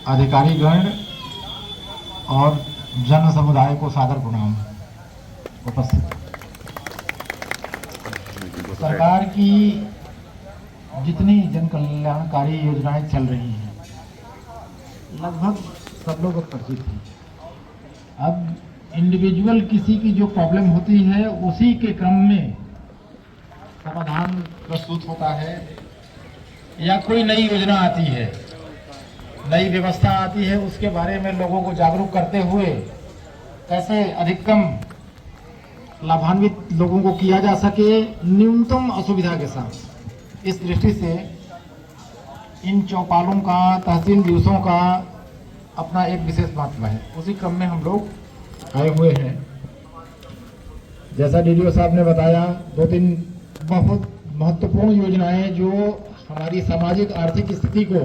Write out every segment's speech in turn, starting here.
अधिकारीगण और जन समुदाय को सादर प्रणाम। उपस्थित सरकार की जितनी जन कल्याणकारी योजनाएं चल रही हैं लगभग सब लोग परिचित हैं। अब इंडिविजुअल किसी की जो प्रॉब्लम होती है उसी के क्रम में समाधान प्रस्तुत होता है, या कोई नई योजना आती है, नई व्यवस्था आती है, उसके बारे में लोगों को जागरूक करते हुए कैसे अधिकतम लाभान्वित लोगों को किया जा सके न्यूनतम असुविधा के साथ। इस दृष्टि से इन चौपालों का, तहसील दिवसों का अपना एक विशेष महत्व है। उसी क्रम में हम लोग आए हुए हैं। जैसा डीडीओ साहब ने बताया, 2-3 बहुत महत्वपूर्ण योजनाएं जो हमारी सामाजिक आर्थिक स्थिति को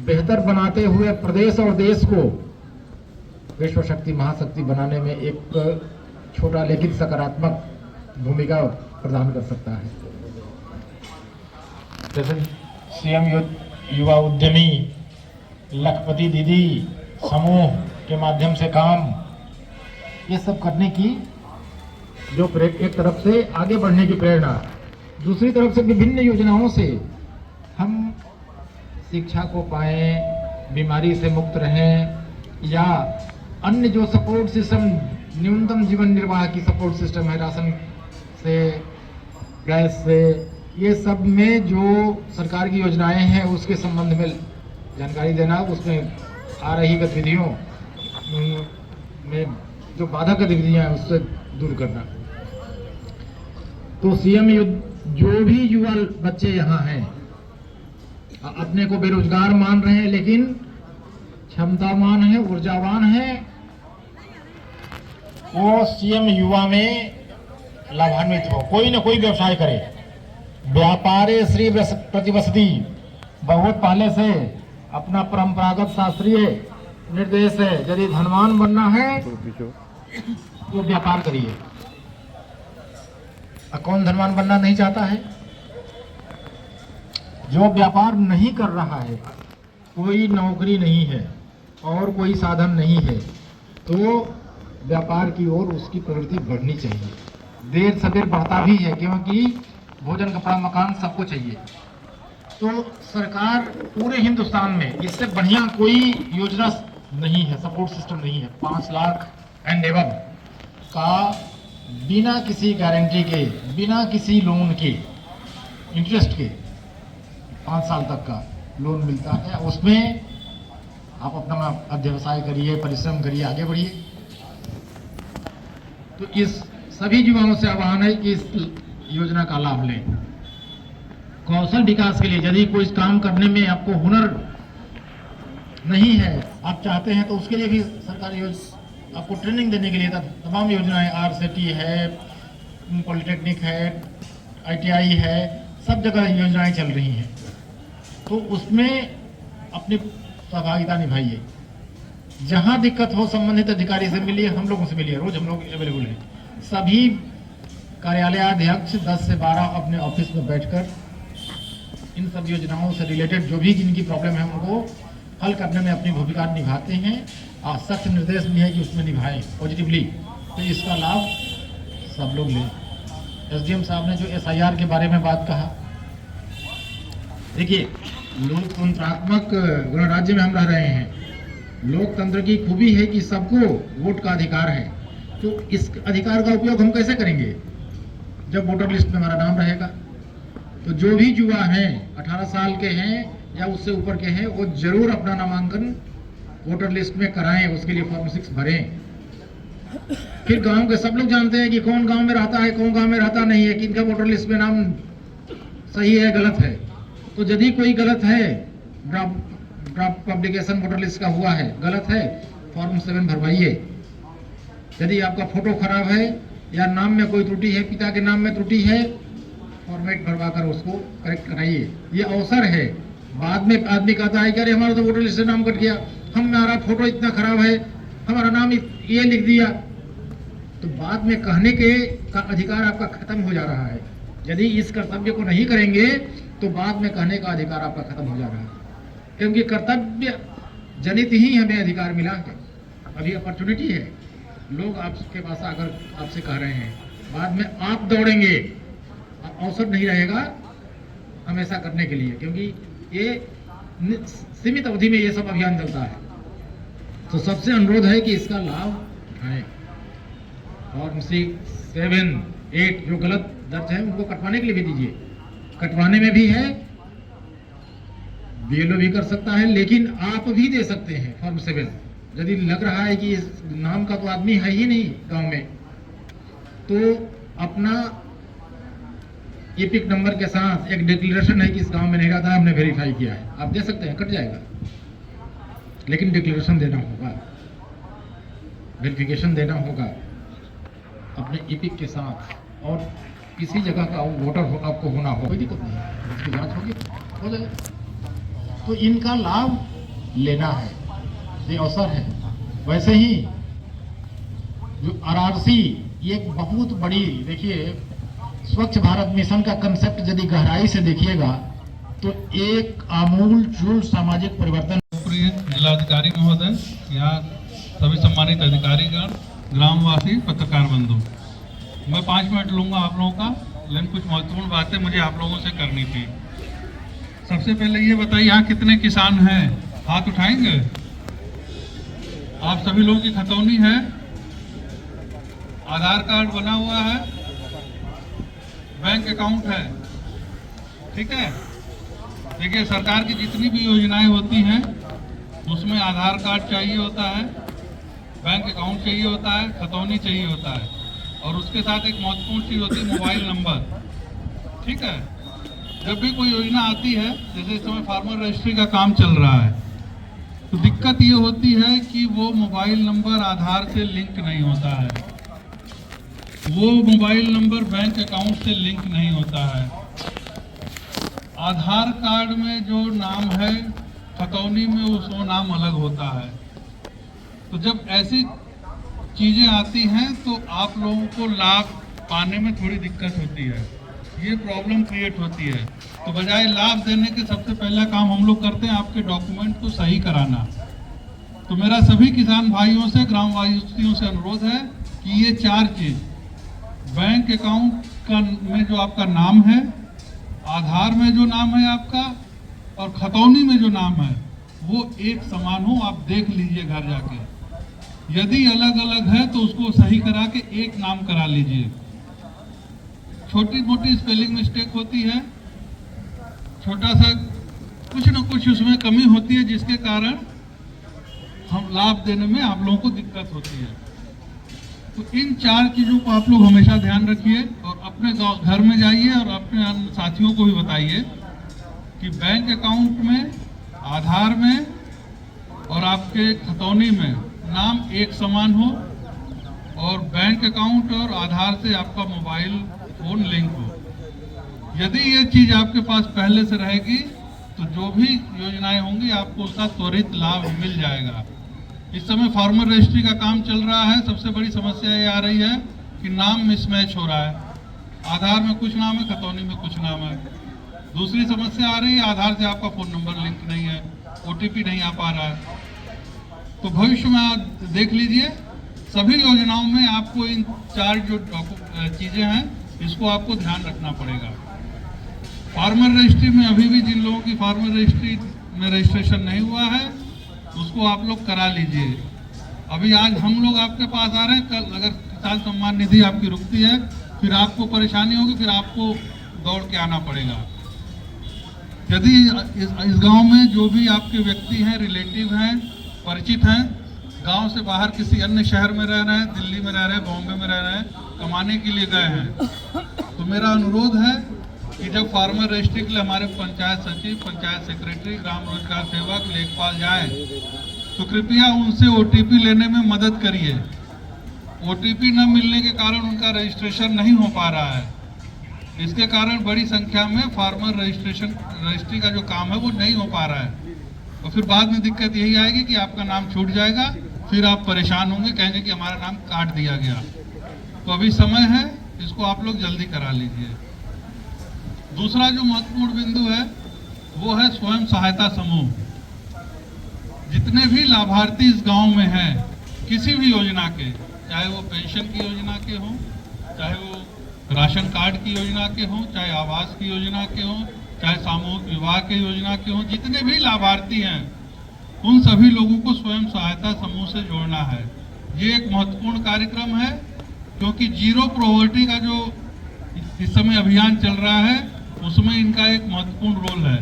बेहतर बनाते हुए प्रदेश और देश को विश्व शक्ति महाशक्ति बनाने में एक छोटा लेकिन सकारात्मक भूमिका प्रदान कर सकता है। जैसे सीएम युवा उद्यमी, लखपति दीदी समूह के माध्यम से काम, ये सब करने की जो एक तरफ से आगे बढ़ने की प्रेरणा, दूसरी तरफ से विभिन्न योजनाओं से हम शिक्षा को पाएं, बीमारी से मुक्त रहें, या अन्य जो सपोर्ट सिस्टम, न्यूनतम जीवन निर्वाह की सपोर्ट सिस्टम है, राशन से, गैस से, ये सब में जो सरकार की योजनाएं हैं उसके संबंध में जानकारी देना, उसमें आ रही गतिविधियों में जो बाधक गतिविधियां हैं उससे दूर करना। तो सीएम जो भी युवा बच्चे यहाँ हैं अपने को बेरोजगार मान रहे हैं, लेकिन क्षमतावान है, ऊर्जावान है, वो सीएम युवा में लाभान्वित हो, कोई न कोई व्यवसाय करे। व्यापारे श्री प्रतिवसति बहुत पहले से अपना परंपरागत शास्त्रीय निर्देश है, यदि धनवान बनना है तो व्यापार करिए। कौन धनवान बनना नहीं चाहता है? जो व्यापार नहीं कर रहा है, कोई नौकरी नहीं है और कोई साधन नहीं है, तो व्यापार की ओर उसकी प्रवृत्ति बढ़नी चाहिए। देर सवेर बढ़ता भी है, क्योंकि भोजन, कपड़ा, मकान सबको चाहिए। तो सरकार पूरे हिंदुस्तान में इससे बढ़िया कोई योजना नहीं है, सपोर्ट सिस्टम नहीं है। 5 लाख एंड एबव का बिना किसी गारंटी के, बिना किसी लोन के, इंटरेस्ट के 5 साल तक का लोन मिलता है। उसमें आप अपना व्यवसाय करिए, परिश्रम करिए, आगे बढ़िए। तो इस सभी युवाओं से आह्वान है कि इस योजना का लाभ लें। कौशल विकास के लिए, यदि कोई काम करने में आपको हुनर नहीं है, आप चाहते हैं, तो उसके लिए भी सरकार आपको ट्रेनिंग देने के लिए तमाम योजनाएं, आरसेटी है, पॉलिटेक्निक है, आईटीआई है, सब जगह योजनाएं चल रही हैं। तो उसमें अपनी सहभागिता निभाइए। जहां दिक्कत हो संबंधित अधिकारी से मिलिए, हम लोगों से मिलिए, रोज हम लोग अवेलेबल हैं। सभी कार्यालयाध्यक्ष 10 से 12 अपने ऑफिस में बैठकर इन सब योजनाओं से रिलेटेड जो भी जिनकी प्रॉब्लम है उनको हल करने में अपनी भूमिका निभाते हैं। और सख्त निर्देश भी है कि उसमें निभाएं पॉजिटिवली। तो इसका लाभ सब लोग लें। एसडीएम साहब ने जो एसआईआर के बारे में बात कहा, देखिए, लोकतंत्रात्मक गणराज्य में हम रह रहे हैं। लोकतंत्र की खूबी है कि सबको वोट का अधिकार है। तो इस अधिकार का उपयोग हम कैसे करेंगे? जब वोटर लिस्ट में हमारा नाम रहेगा, तो जो भी युवा हैं, 18 साल के हैं या उससे ऊपर के हैं, वो जरूर अपना नामांकन वोटर लिस्ट में कराएं। उसके लिए फॉर्म 6 भरें। फिर गांव के सब लोग जानते हैं कि कौन गांव में रहता है, कौन गांव में रहता नहीं है, किनका वोटर लिस्ट में नाम सही है, गलत है। तो यदि कोई गलत है, ड्राफ्ट पब्लिकेशन वोटर लिस्ट का हुआ है, गलत है, फॉर्म 7 भरवाइए। यदि आपका फोटो खराब है या नाम में कोई त्रुटि है, पिता के नाम में त्रुटि है, फॉर्मेट भरवा कर उसको करेक्ट कराइए। ये अवसर है। बाद में आदमी कहता है कि अरे हमारा तो वोटर लिस्ट से नाम कट गया, हमारा फोटो इतना खराब है, हमारा नाम ये लिख दिया। तो बाद में कहने के का अधिकार आपका खत्म हो जा रहा है। यदि इस कर्तव्य को नहीं करेंगे तो बाद में कहने का अधिकार आपका खत्म हो जा रहा है। क्योंकि कर्तव्य जनित ही हमें अधिकार मिला है। अभी अपॉर्चुनिटी है, लोग आपके पास आकर आपसे कह रहे हैं, बाद में आप दौड़ेंगे, अवसर नहीं रहेगा हमेशा करने के लिए, क्योंकि ये सीमित अवधि में ये सब अभियान चलता है। तो सबसे अनुरोध है कि इसका लाभ उठाएं। फॉर्म 6, 7, 8 जो गलत दर्ज है उनको कटवाने के लिए भी दीजिए। कटवाने में भी है, बीएलओ भी कर सकता है, लेकिन आप भी दे सकते हैं फॉर्म 7। यदि लग रहा है कि इस नाम का तो आदमी है ही नहीं गांव में, तो अपना एपिक नंबर के साथ एक डिक्लेरेशन है कि इस गांव में नहीं रहता है, हमने वेरीफाई किया है, आप दे सकते हैं, कट जाएगा। लेकिन डिक्लेरेशन देना होगा, वेरिफिकेशन देना होगा अपने एपिक के साथ, और किसी जगह का वोटर आपको होना हो, कोई दिक्कत नहीं है, इसकी जांच होगी, हो जाएगा। तो इनका लाभ लेना है, ये अवसर है। वैसे ही जो आरआरसी, ये एक बहुत बड़ी, देखिए स्वच्छ भारत मिशन का कंसेप्ट यदि गहराई से देखिएगा तो एक आमूल चूल सामाजिक परिवर्तन। प्रिय जिलाधिकारी महोदय, यहाँ सभी सम्मानित अधिकारीगण, ग्रामवासी, पत्रकार बंधु, मैं 5 मिनट लूंगा आप लोगों का, लेकिन कुछ महत्वपूर्ण बातें मुझे आप लोगों से करनी थी। सबसे पहले ये बताइए, यहाँ कितने किसान हैं? हाथ उठाएंगे? आप सभी लोगों की खतौनी है, आधार कार्ड बना हुआ है, बैंक अकाउंट है, ठीक है। देखिए, सरकार की जितनी भी योजनाएं होती हैं उसमें आधार कार्ड चाहिए होता है, बैंक अकाउंट चाहिए होता है, खतौनी चाहिए होता है, और उसके साथ एक महत्वपूर्ण चीज होती है मोबाइल नंबर, ठीक है। जब भी कोई योजना आती है, जैसे इस समय फार्मर रजिस्ट्री का काम चल रहा है, तो दिक्कत ये होती है कि वो मोबाइल नंबर आधार से लिंक नहीं होता है, वो मोबाइल नंबर बैंक अकाउंट से लिंक नहीं होता है। आधार कार्ड में जो नाम है, खतौनी में वो नाम अलग होता है। तो जब ऐसी चीजें आती हैं तो आप लोगों को लाभ पाने में थोड़ी दिक्कत होती है, ये प्रॉब्लम क्रिएट होती है। तो बजाय लाभ देने के सबसे पहला काम हम लोग करते हैं आपके डॉक्यूमेंट को सही कराना। तो मेरा सभी किसान भाइयों से, ग्रामवासियों से अनुरोध है कि ये 4 चीज, बैंक अकाउंट का में जो आपका नाम है, आधार में जो नाम है आपका, और खतौनी में जो नाम है, वो एक समान हो। आप देख लीजिए घर जाके, यदि अलग अलग है तो उसको सही करा के एक नाम करा लीजिए। छोटी मोटी स्पेलिंग मिस्टेक होती है, छोटा सा कुछ न कुछ उसमें कमी होती है, जिसके कारण हम लाभ देने में आप लोगों को दिक्कत होती है। तो इन 4 चीजों को आप लोग हमेशा ध्यान रखिए, और अपने घर में जाइए और अपने अन्य साथियों को भी बताइए कि बैंक अकाउंट में, आधार में और आपके खतौनी में नाम एक समान हो, और बैंक अकाउंट और आधार से आपका मोबाइल फोन लिंक हो। यदि ये चीज आपके पास पहले से रहेगी तो जो भी योजनाएं होंगी आपको उसका त्वरित लाभ मिल जाएगा। इस समय फार्मर रजिस्ट्री का काम चल रहा है, सबसे बड़ी समस्या ये आ रही है कि नाम मिसमैच हो रहा है, आधार में कुछ नाम है, खतौनी में कुछ नाम है। दूसरी समस्या आ रही है, आधार से आपका फोन नंबर लिंक नहीं है, ओटीपी नहीं आ पा रहा है। तो भविष्य में आप देख लीजिए, सभी योजनाओं में आपको इन 4 जो चीजें हैं, इसको आपको ध्यान रखना पड़ेगा। फार्मर रजिस्ट्री में अभी भी जिन लोगों की फार्मर रजिस्ट्री में रजिस्ट्रेशन नहीं हुआ है, उसको आप लोग करा लीजिए। अभी आज हम लोग आपके पास आ रहे हैं, कल अगर किसान सम्मान निधि आपकी रुकती है, फिर आपको परेशानी होगी, फिर आपको दौड़ के आना पड़ेगा। यदि इस गांव में जो भी आपके व्यक्ति हैं, रिलेटिव हैं, परिचित हैं, गांव से बाहर किसी अन्य शहर में रह रहे हैं, दिल्ली में रह रहे हैं, बॉम्बे में रह रहे हैं, कमाने के लिए गए हैं, तो मेरा अनुरोध है कि जब फार्मर रजिस्ट्री के लिए हमारे पंचायत सचिव, पंचायत सेक्रेटरी, ग्राम रोजगार सेवक, लेखपाल जाएं, तो कृपया उनसे ओटीपी लेने में मदद करिए। ओटीपी न मिलने के कारण उनका रजिस्ट्रेशन नहीं हो पा रहा है, इसके कारण बड़ी संख्या में फार्मर रजिस्ट्री का जो काम है वो नहीं हो पा रहा है, और फिर बाद में दिक्कत यही आएगी कि आपका नाम छूट जाएगा, फिर आप परेशान होंगे, कहेंगे कि हमारा नाम काट दिया गया। तो अभी समय है, इसको आप लोग जल्दी करा लीजिए। दूसरा जो महत्वपूर्ण बिंदु है वो है स्वयं सहायता समूह। जितने भी लाभार्थी इस गांव में हैं किसी भी योजना के, चाहे वो पेंशन की योजना के हों, चाहे वो राशन कार्ड की योजना के हों, चाहे आवास की योजना के हों, चाहे सामूहिक विवाह के योजना के हों, जितने भी लाभार्थी हैं उन सभी लोगों को स्वयं सहायता समूह से जोड़ना है। ये एक महत्वपूर्ण कार्यक्रम है क्योंकि जीरो पॉवर्टी का जो इस समय अभियान चल रहा है उसमें इनका एक महत्वपूर्ण रोल है।